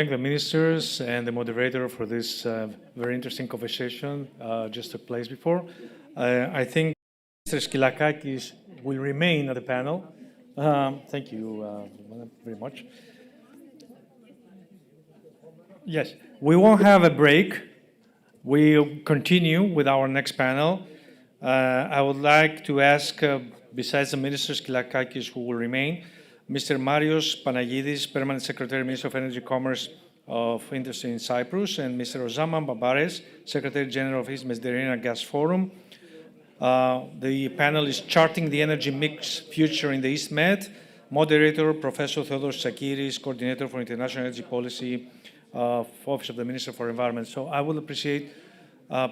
Thank the ministers and the moderator for this very interesting conversation just took place before. I think Mr. Skylakakis will remain at the panel. Thank you very much. Yes, we won't have a break. We'll continue with our next panel. I would like to ask, besides the Minister Skylakakis, who will remain, Mr. Marios Panagidis, Permanent Secretary, Minister of Energy, Commerce of Industry in Cyprus, and Mr. Ozaman Babares, Secretary General of East Mediterranean Gas Forum. The panel is Charting the Energy Mix Future in the East Med. Moderator, Professor Theodoros Tsakiris, Coordinator for International Energy Policy, Office of the Minister for Environment. So I would appreciate,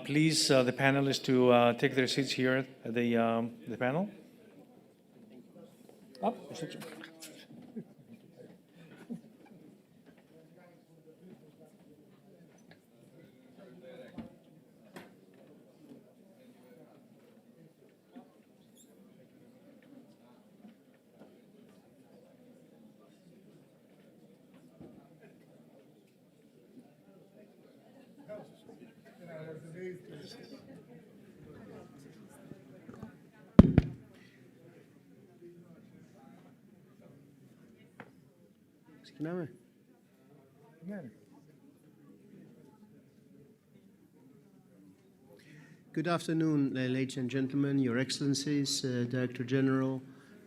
please, the panelists to take their seats here at the panel. Good afternoon, ladies and gentlemen, Your Excellencies, Director General,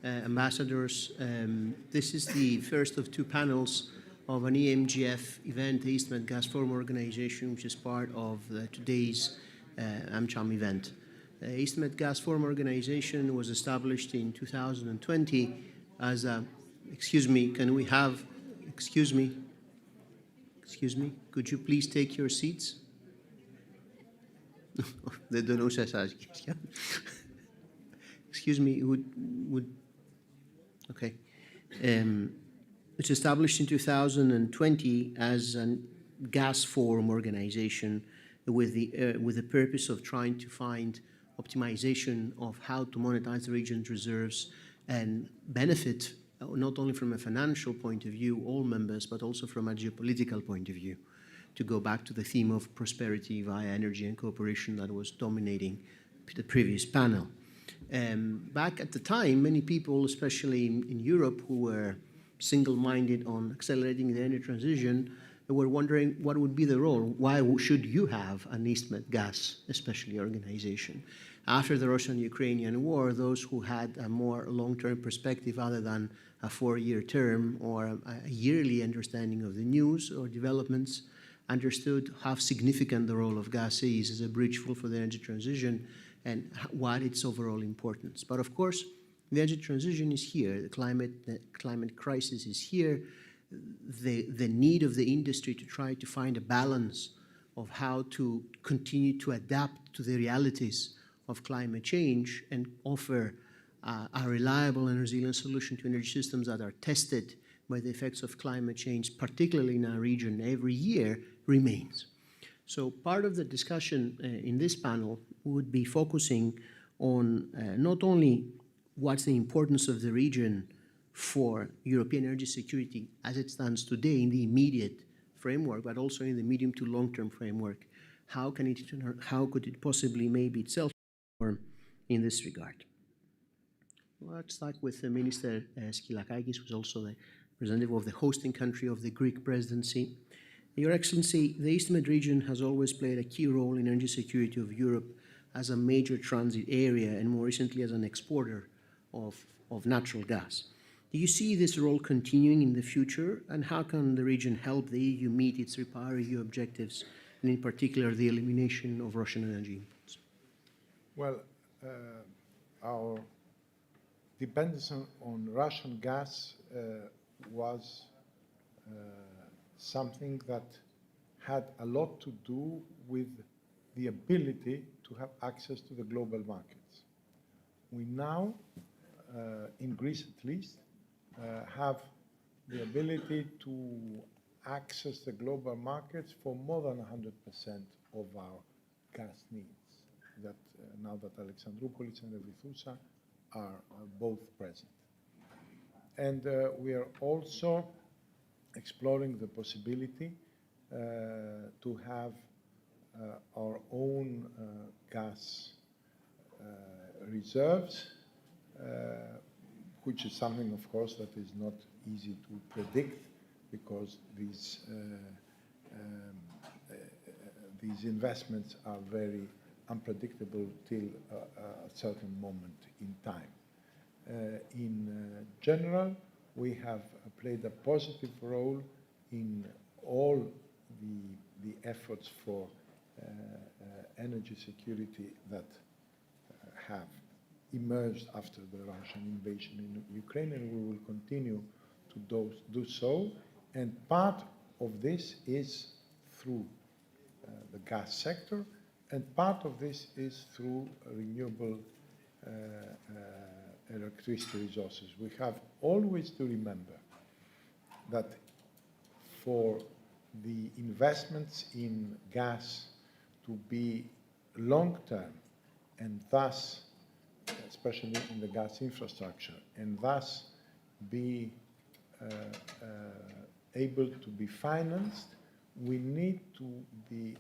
Ambassadors. This is the first of two panels of an EMGF event, the East Med Gas Forum Organization, which is part of today's AmCham event. The East Med Gas Forum Organization was established in 2020 as a, excuse me, could you please take your seats? Excuse me, okay. It's established in 2020 as a gas forum organization with the purpose of trying to find optimization of how to monetize the region's reserves and benefit not only from a financial point of view, all members, but also from a geopolitical point of view, to go back to the theme of prosperity via energy and cooperation that was dominating the previous panel. Back at the time, many people, especially in Europe, who were single-minded on accelerating the energy transition, were wondering what would be the role. Why should you have an East Med Gas, especially organization? After the Russian-Ukrainian war, those who had a more long-term perspective other than a 4-year term or a yearly understanding of the news or developments understood how significant the role of gas is as a bridge for the energy transition and what its overall importance. But of course, the energy transition is here, the climate crisis is here, the need of the industry to try to find a balance of how to continue to adapt to the realities of climate change and offer a reliable and resilient solution to energy systems that are tested by the effects of climate change, particularly in our region every year, remains. So part of the discussion in this panel would be focusing on not only what's the importance of the region for European energy security as it stands today in the immediate framework, but also in the medium to long-term framework. How could it possibly maybe itself perform in this regard? Well, let's start with Minister Skylakakis, who's also the representative of the hosting country of the Greek presidency. Your Excellency, the East Med region has always played a key role in energy security of Europe as a major transit area and more recently as an exporter of natural gas. Do you see this role continuing in the future, and how can the region help the EU meet its REPowerEU objectives, and in particular the elimination of Russian energy imports? Well, our dependence on Russian gas was something that had a lot to do with the ability to have access to the global markets. We now, in Greece at least, have the ability to access the global markets for more than 100% of our gas needs, that now that Alexandroupolis and Evithoussa are both present. And we are also exploring the possibility to have our own gas reserves, which is something, of course, that is not easy to predict because these investments are very unpredictable till a certain moment in time. In general, we have played a positive role in all the efforts for energy security that have emerged after the Russian invasion in Ukraine, and we will continue to do so. And part of this is through the gas sector, and part of this is through renewable electricity resources. We have always to remember that for the investments in gas to be long-term, and thus, especially in the gas infrastructure, and thus be able to be financed, we need to be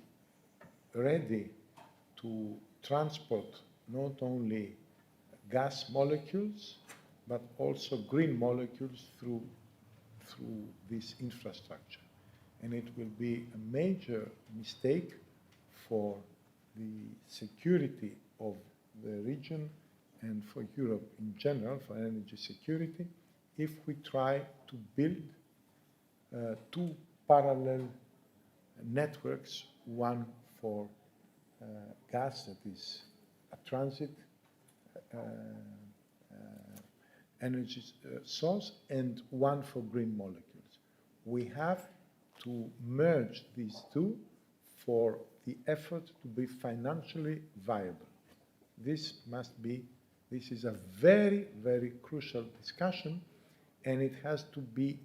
ready to transport not only gas molecules, but also green molecules through this infrastructure. And it will be a major mistake for the security of the region and for Europe in general, for energy security, if we try to build two parallel networks, one for gas that is a transit energy source, and one for green molecules. We have to merge these two for the effort to be financially viable. This is a very, very crucial discussion, and it has to be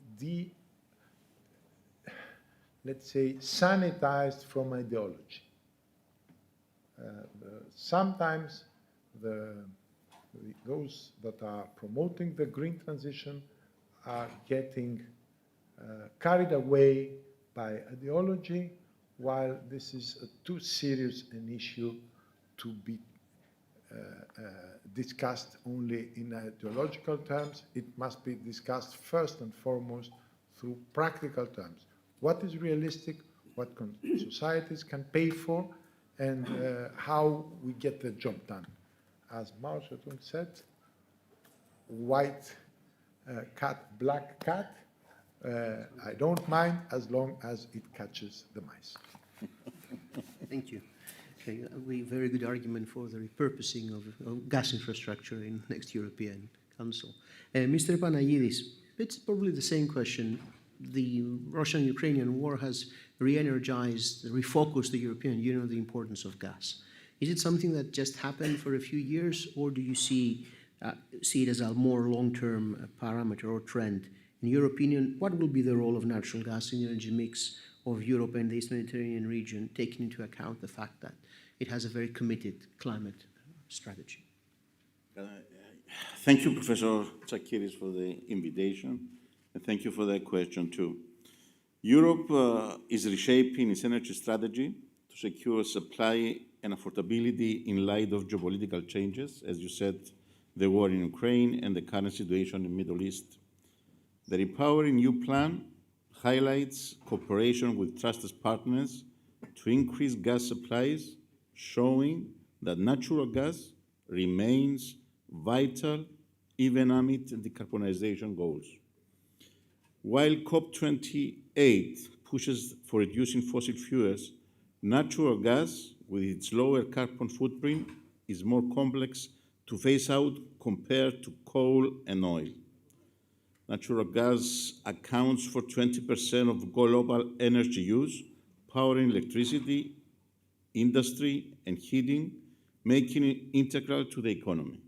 let's say, sanitized from ideology. Sometimes those that are promoting the green transition are getting carried away by ideology, while this is too serious an issue to be discussed only in ideological terms. It must be discussed first and foremost through practical terms. What is realistic, what societies can pay for, and how we get the job done. As Mao Zedong said, white cat, black cat, I don't mind as long as it catches the mice. Thank you. Okay, a very good argument for the repurposing of gas infrastructure in next European Council. Mr. Panagidis, it's probably the same question. The Russian-Ukrainian war has re-energized, refocused the European Union on the importance of gas. Is it something that just happened for a few years, or do you see it as a more long-term parameter or trend? In your opinion, what will be the role of natural gas in the energy mix of Europe and the East Mediterranean region, taking into account the fact that it has a very committed climate strategy? Thank you, Professor Tsakiris, for the invitation, and thank you for that question, too. Europe is reshaping its energy strategy to secure supply and affordability in light of geopolitical changes, as you said, the war in Ukraine and the current situation in the Middle East. The Repowering EU plan highlights cooperation with trusted partners to increase gas supplies, showing that natural gas remains vital even amid decarbonization goals. While COP28 pushes for reducing fossil fuels, natural gas, with its lower carbon footprint, is more complex to phase out compared to coal and oil. Natural gas accounts for 20% of global energy use, powering electricity, industry, and heating, making it integral to the economy.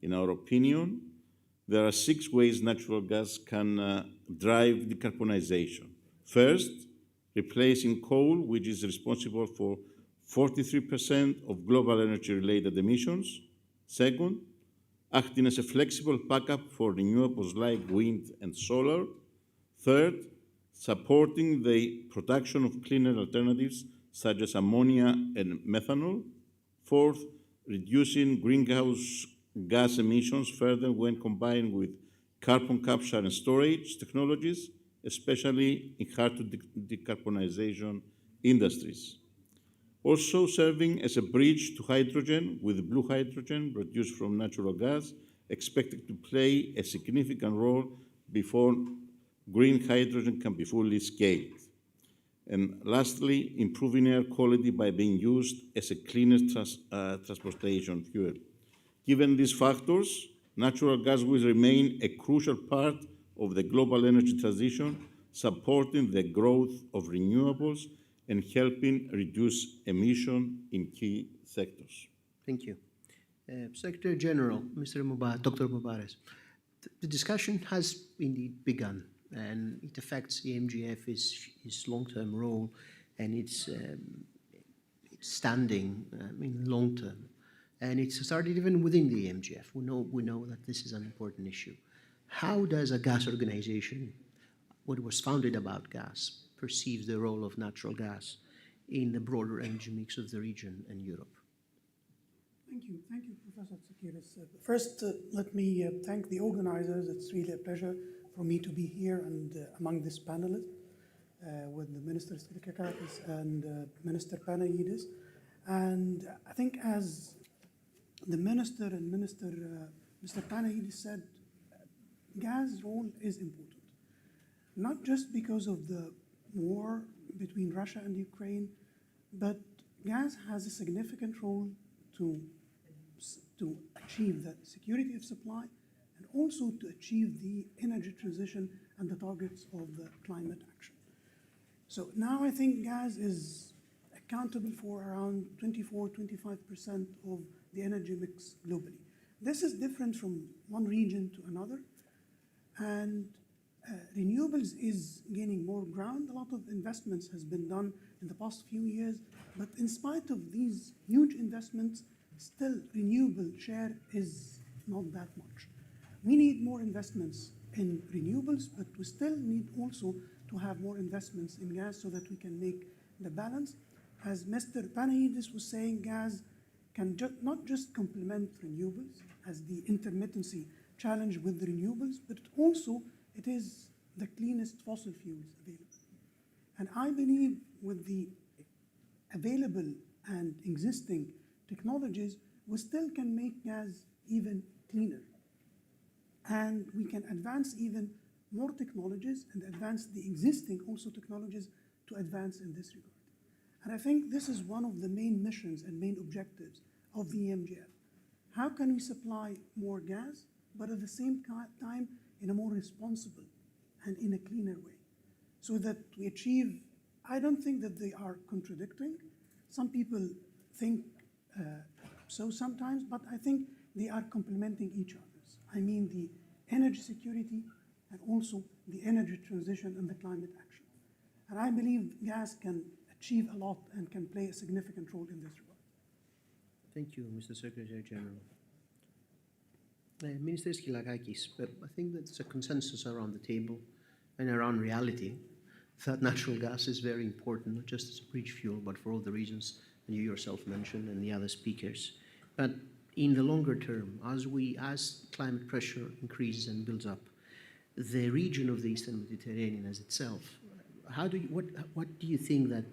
In our opinion, there are 6 ways natural gas can drive decarbonization. First, replacing coal, which is responsible for 43% of global energy-related emissions. Second, acting as a flexible backup for renewables like wind and solar. Third, supporting the production of cleaner alternatives such as ammonia and methanol. Fourth, reducing greenhouse gas emissions further when combined with carbon capture and storage technologies, especially in hard-to-decarbonization industries. Also serving as a bridge to hydrogen with blue hydrogen produced from natural gas, expected to play a significant role before green hydrogen can be fully scaled. And lastly, improving air quality by being used as a cleaner transportation fuel. Given these factors, natural gas will remain a crucial part of the global energy transition, supporting the growth of renewables and helping reduce emission in key sectors. Thank you. Secretary General, Dr. Mubarak, the discussion has indeed begun, and it affects the EMGF, its long-term role, and its standing in long term. And it started even within the EMGF. We know that this is an important issue. How does a gas organization, what was founded about gas, perceive the role of natural gas in the broader energy mix of the region and Europe? Thank you, Professor Tsakiris. First, let me thank the organizers. It's really a pleasure for me to be here and among this panelists with the Minister Skilakakis and Minister Panayides. And I think as the Minister and Mr. Panayides said, gas role is important. Not just because of the war between Russia and Ukraine, but gas has a significant role to achieve the security of supply and also to achieve the energy transition and the targets of the climate action. So now I think gas is accountable for around 24–25% of the energy mix globally. This is different from one region to another, and renewables is gaining more ground. A lot of investments has been done in the past few years, but in spite of these huge investments, still renewable share is not that much. We need more investments in renewables, but we still need also to have more investments in gas so that we can make the balance. As Mr. Panayides was saying, gas can not just complement renewables as the intermittency challenge with the renewables, but also it is the cleanest fossil fuels available. And I believe with the available and existing technologies, we still can make gas even cleaner. And we can advance even more technologies and advance the existing also technologies to advance in this regard. And I think this is one of the main missions and main objectives of the EMGF. How can we supply more gas, but at the same time in a more responsible and in a cleaner way, so that we achieve, I don't think that they are contradicting. Some people think so sometimes, but I think they are complementing each other. I mean the energy security and also the energy transition and the climate action. And I believe gas can achieve a lot and can play a significant role in this regard. Thank you, Mr. Secretary General. Minister Skilakakis, I think that there's a consensus around the table and around reality that natural gas is very important, not just as a bridge fuel, but for all the reasons that you yourself mentioned and the other speakers. But in the longer term, as climate pressure increases and builds up, the region of the Eastern Mediterranean as itself, what do you think that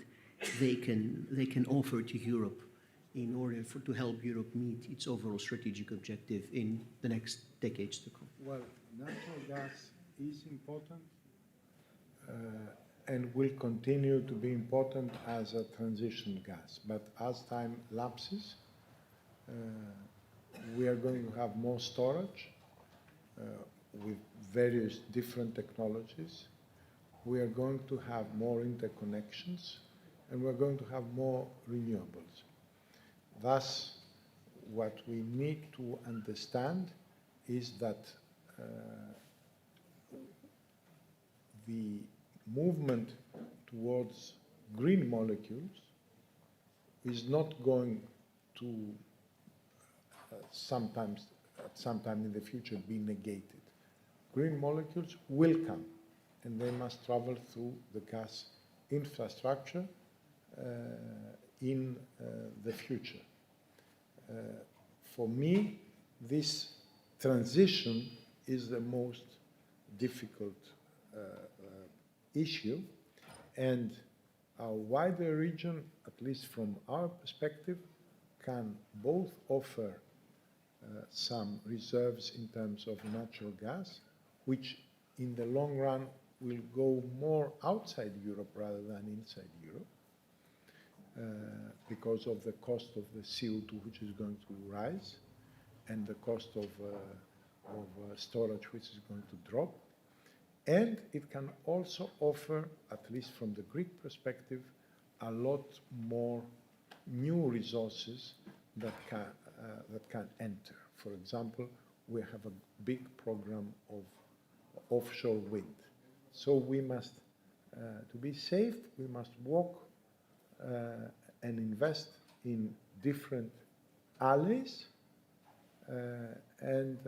they can offer to Europe in order to help Europe meet its overall strategic objective in the next decades to come? Well, natural gas is important and will continue to be important as a transition gas. But as time lapses, we are going to have more storage with various different technologies. We are going to have more interconnections, and we're going to have more renewables. Thus, what we need to understand is that the movement towards green molecules is not going to at some time in the future be negated. Green molecules will come, and they must travel through the gas infrastructure in the future. For me, this transition is the most difficult issue, and our wider region, at least from our perspective, can both offer some reserves in terms of natural gas, which in the long run will go more outside Europe rather than inside Europe, because of the cost of the CO2 which is going to rise and the cost of storage which is going to drop. And it can also offer, at least from the Greek perspective, a lot more new resources that can enter. For example, we have a big program of offshore wind. So we must, to be safe, we must walk and invest in different alleys and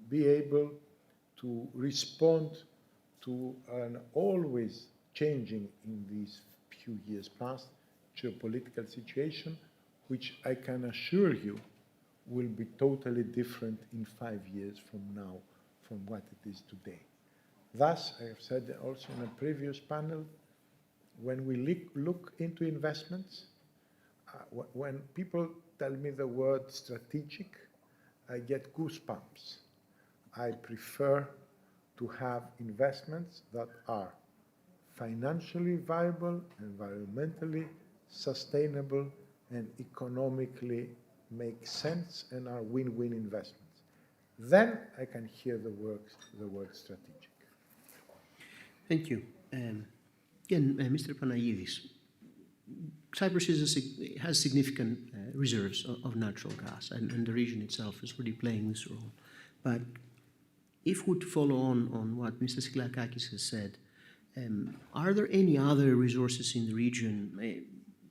be able to respond to an always changing in these few years past geopolitical situation, which I can assure you will be totally different in 5 years from now from what it is today. Thus, I have said also in a previous panel, when we look into investments, when people tell me the word strategic, I get goosebumps. I prefer to have investments that are financially viable, environmentally sustainable, and economically make sense and are win-win investments. Then I can hear the word strategic. Thank you. Again, Mr. Panagiottis, Cyprus has significant reserves of natural gas, and the region itself is really playing this role. But if we follow on what Mr. Skylakakis has said, are there any other resources in the region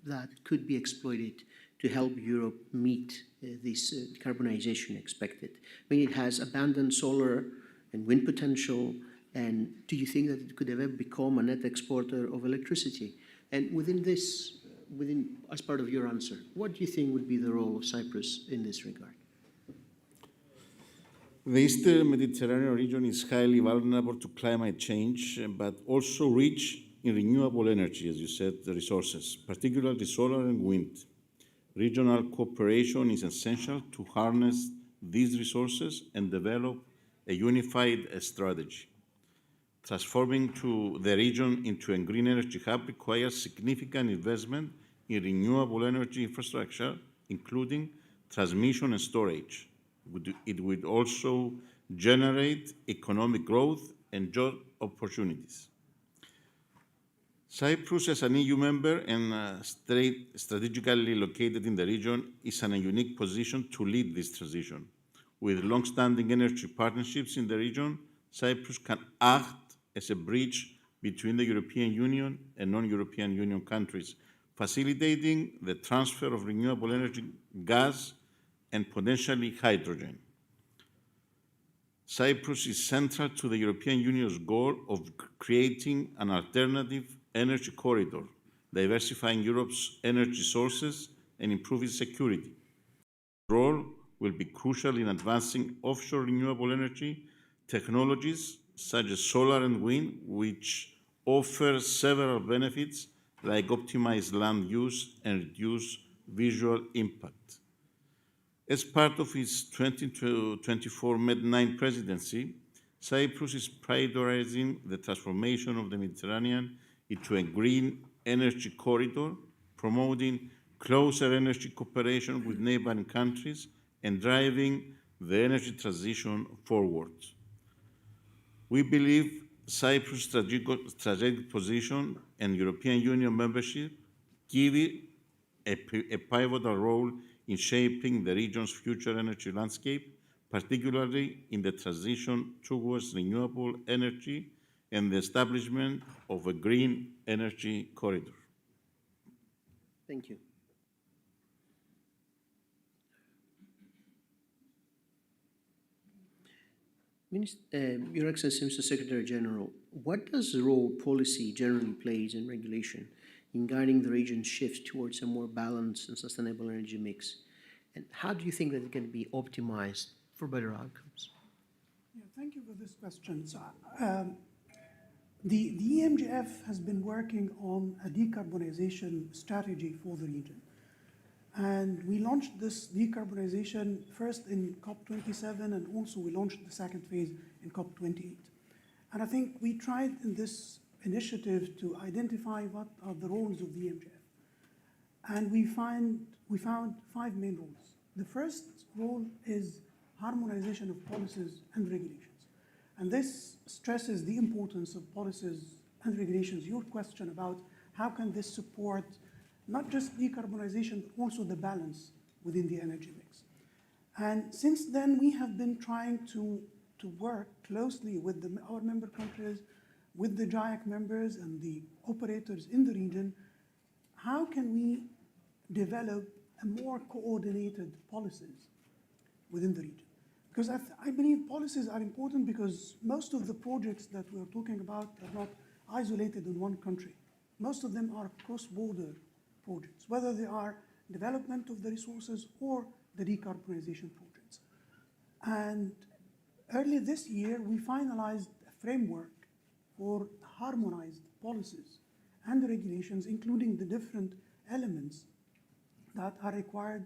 that could be exploited to help Europe meet this decarbonization expected? I mean, it has abundant solar and wind potential, and do you think that it could ever become a net exporter of electricity? And within this, as part of your answer, what do you think would be the role of Cyprus in this regard? The Eastern Mediterranean region is highly vulnerable to climate change, but also rich in renewable energy, as you said, the resources, particularly solar and wind. Regional cooperation is essential to harness these resources and develop a unified strategy. Transforming the region into a green energy hub requires significant investment in renewable energy infrastructure, including transmission and storage. It would also generate economic growth and job opportunities. Cyprus, as an EU member and strategically located in the region, is in a unique position to lead this transition. With long-standing energy partnerships in the region, Cyprus can act as a bridge between the European Union and non-European Union countries, facilitating the transfer of renewable energy, gas, and potentially hydrogen. Cyprus is central to the European Union's goal of creating an alternative energy corridor, diversifying Europe's energy sources and improving security. Its role will be crucial in advancing offshore renewable energy technologies such as solar and wind, which offer several benefits like optimized land use and reduced visual impact. As part of its 2024 Med9 presidency, Cyprus is prioritizing the transformation of the Mediterranean into a green energy corridor, promoting closer energy cooperation with neighboring countries and driving the energy transition forward. We believe Cyprus' strategic position and European Union membership give it a pivotal role in shaping the region's future energy landscape, particularly in the transition towards renewable energy and the establishment of a green energy corridor. Thank you. Your Excellency, Mr. Secretary General, what does the role policy generally plays in regulation in guiding the region's shift towards a more balanced and sustainable energy mix? And how do you think that it can be optimized for better outcomes? Yeah, thank you for this question. So, the EMGF has been working on a decarbonization strategy for the region. And we launched this decarbonization first in COP27, and also we launched the second phase in COP28. And I think we tried in this initiative to identify what are the roles of the EMGF. And we found 5 main roles. The first role is harmonization of policies and regulations. And this stresses the importance of policies and regulations. Your question about how can this support not just decarbonization, but also the balance within the energy mix. And since then, we have been trying to work closely with our member countries, with the GIAC members and the operators in the region. How can we develop a more coordinated policies within the region? Because I believe policies are important because most of the projects that we're talking about are not isolated in one country. Most of them are cross-border projects, whether they are development of the resources or the decarbonization projects. And early this year, we finalized a framework for harmonized policies and regulations, including the different elements that are required,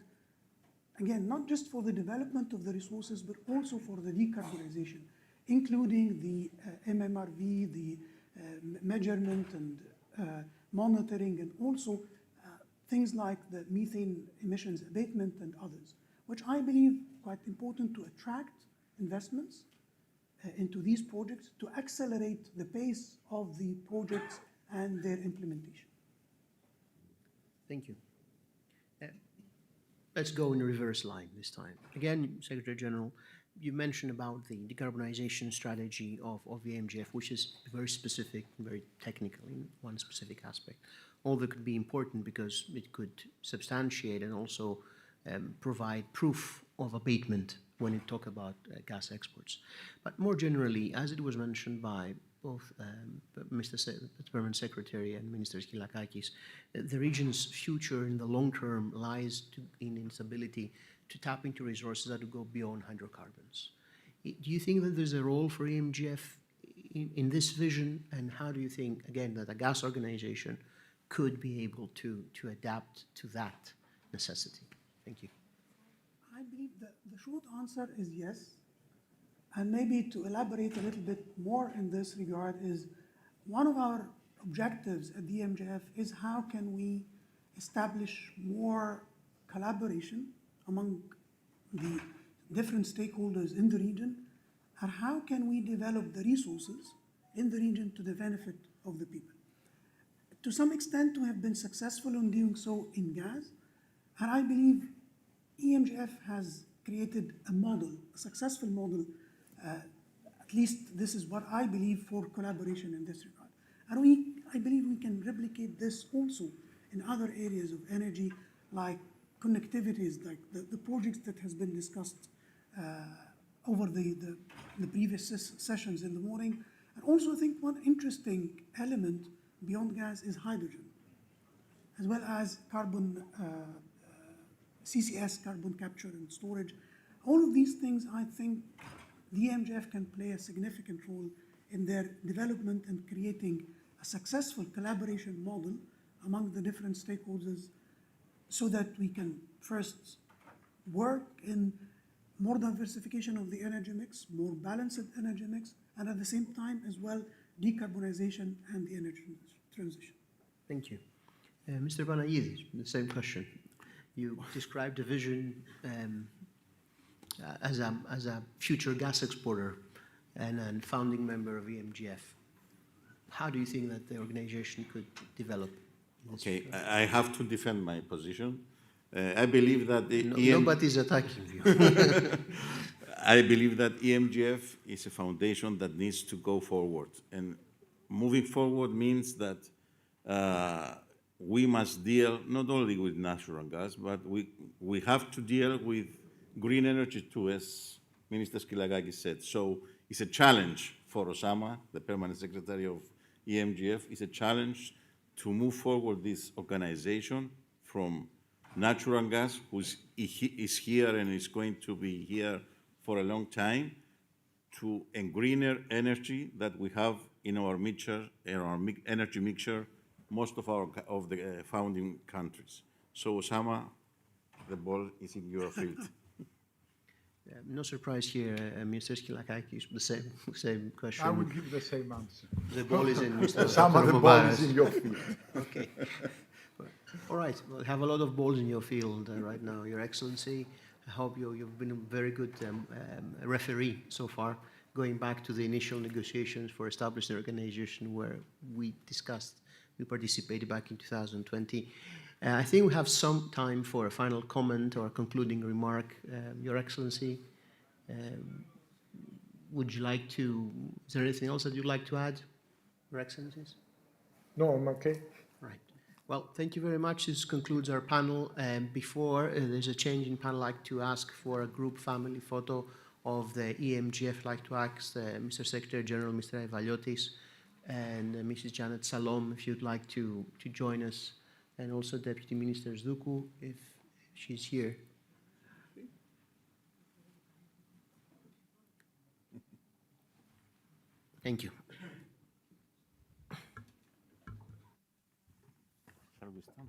again, not just for the development of the resources, but also for the decarbonization, including the MMRV, the measurement and monitoring, and also things like the methane emissions abatement and others, which I believe quite important to attract investments into these projects, to accelerate the pace of the projects and their implementation. Thank you. Let's go in a reverse line this time. Again, Secretary General, you mentioned about the decarbonization strategy of the EMGF, which is very specific, very technical in one specific aspect. Although it could be important because it could substantiate and also provide proof of abatement when you talk about gas exports. But more generally, as it was mentioned by both Mr. Permanent Secretary and Minister Skylakakis, the region's future in the long term lies in its ability to tap into resources that will go beyond hydrocarbons. Do you think that there's a role for EMGF in this vision, and how do you think, again, that a gas organization could be able to adapt to that necessity? Thank you. I believe that the short answer is yes. And maybe to elaborate a little bit more in this regard is one of our objectives at the EMGF is how can we establish more collaboration among the different stakeholders in the region, and how can we develop the resources in the region to the benefit of the people. To some extent, we have been successful in doing so in gas, and I believe EMGF has created a model, a successful model, at least this is what I believe, for collaboration in this regard. And I believe we can replicate this also in other areas of energy, like connectivities, like the projects that has been discussed over the previous sessions in the morning. And also I think one interesting element beyond gas is hydrogen, as well as carbon, CCS, carbon capture and storage. All of these things, I think the EMGF can play a significant role in their development and creating a successful collaboration model among the different stakeholders, so that we can first work in more diversification of the energy mix, more balanced energy mix, and at the same time as well, decarbonization and the energy transition. Thank you. Mr. Vanayidis, the same question. You described a vision as a future gas exporter and founding member of EMGF. How do you think that the organization could develop? Okay, I have to defend my position. I believe that nobody's attacking you. I believe that EMGF is a foundation that needs to go forward. And moving forward means that we must deal not only with natural gas, but we have to deal with green energy too, as Minister Skylakakis said. So It's a challenge for Osama, the permanent secretary of EMGF. It's a challenge to move forward this organization from natural gas, is here and is going to be here for a long time, to a greener energy that we have in our mixture, in our energy mixture, most of the founding countries. So Osama, the ball is in your field. No surprise here, Mr. Skylakakis, the same question. I will give the same answer. The ball is in Mr. Some of the ball is Mubarak. in your field. Okay. All right. Well, have a lot of balls in your field right now, Your Excellency. I hope you've been a very good referee so far, going back to the initial negotiations for establishing the organization where we participated back in 2020. I think we have some time for a final comment or a concluding remark. Your Excellency, is there anything else that you'd like to add, Your Excellencies? No, I'm okay. Right. Well, thank you very much. This concludes our panel. Before there's a change in panel, I'd like to ask for a group family photo of the EMGF. I'd like to ask Mr. Secretary General, Mr. Evaliotis, and Mrs. Janet Salom, if you'd like to join us, and also Deputy Minister Zdoukou, if she's here. Thank you. Shall we start?